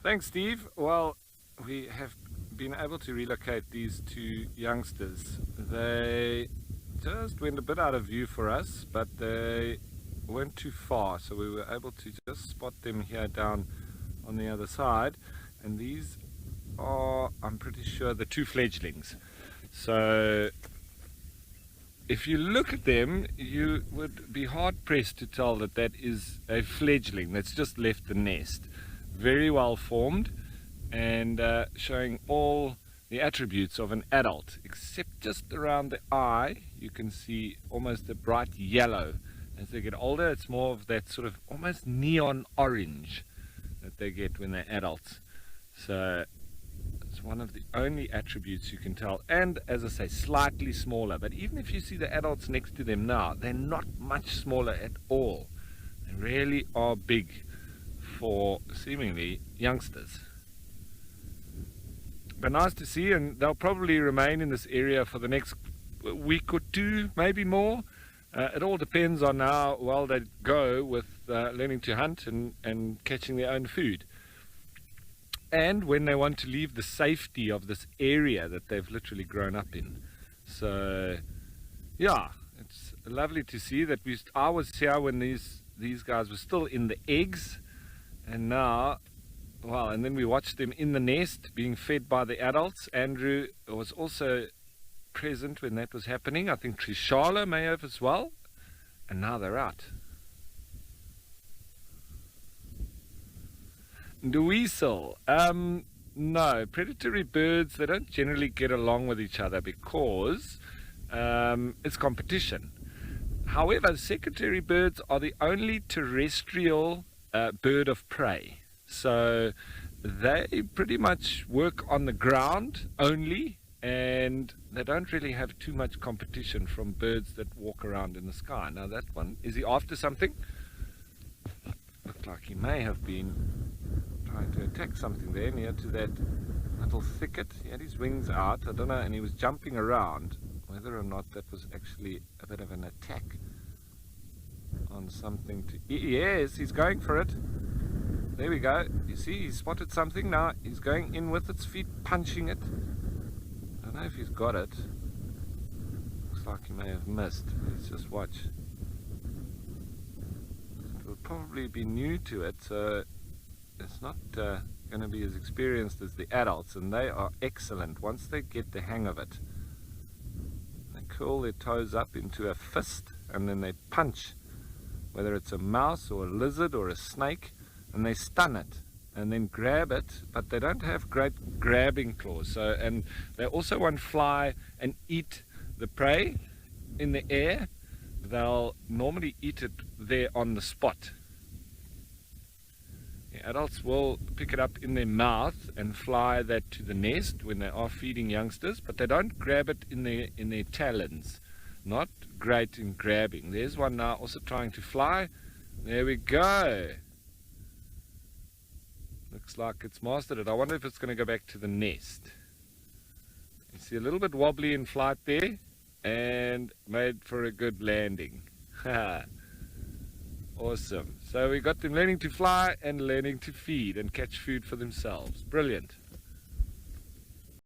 Thanks, Steve. Well, we have been able to relocate these two youngsters. They just went a bit out of view for us, but they weren't too far, so we were able to just spot them here down on the other side. And these are, I'm pretty sure, the two fledglings. So if you look at them, you would be hard pressed to tell that that is a fledgling that's just left the nest. Very well formed and showing all the attributes of an adult, except just around the eye you can see almost a bright yellow. As they get older, it's more of that sort of almost neon orange that they get when they're adults. So it's one of the only attributes you can tell, and as I say, slightly smaller. But even if you see the adults next to them now, they're not much smaller at all. They really are big for seemingly youngsters. But nice to see, and they'll probably remain in this area for the next week or two, maybe more. It all depends on how well they go with learning to hunt and catching their own food. And when they want to leave the safety of this area that they've literally grown up in. So, yeah, it's lovely to see that I was here when these guys were still in the eggs. And now, well, and then we watched them in the nest being fed by the adults. Andrew was also present when that was happening. I think Trishala may have as well. And now they're out. The weasel. No, predatory birds, they don't generally get along with each other because it's competition. However, secretary birds are the only terrestrial bird of prey. So they pretty much work on the ground only, and they don't really have too much competition from birds that walk around in the sky. Now that one, is he after something? Looked like he may have been trying to attack something there near to that little thicket. He had his wings out, I don't know, and he was jumping around. Whether or not that was actually a bit of an attack on something to... Yes, he's going for it. There we go. You see, he spotted something. Now he's going in with its feet, punching it. I don't know if he's got it. Looks like he may have missed. Let's just watch. It will probably be new to it, so it's not going to be as experienced as the adults, and they are excellent once they get the hang of it. They curl their toes up into a fist and then they punch, whether it's a mouse or a lizard or a snake, and they stun it and then grab it, but they don't have great grabbing claws. So, and they also won't fly and eat the prey in the air. They'll normally eat it there on the spot. The adults will pick it up in their mouth and fly that to the nest when they are feeding youngsters, but they don't grab it in their talons. Not great in grabbing. There's one now also trying to fly. There we go. Looks like it's mastered it. I wonder if it's going to go back to the nest. You see a little bit wobbly in flight there, and made for a good landing. Awesome. So we got them learning to fly and learning to feed and catch food for themselves. Brilliant.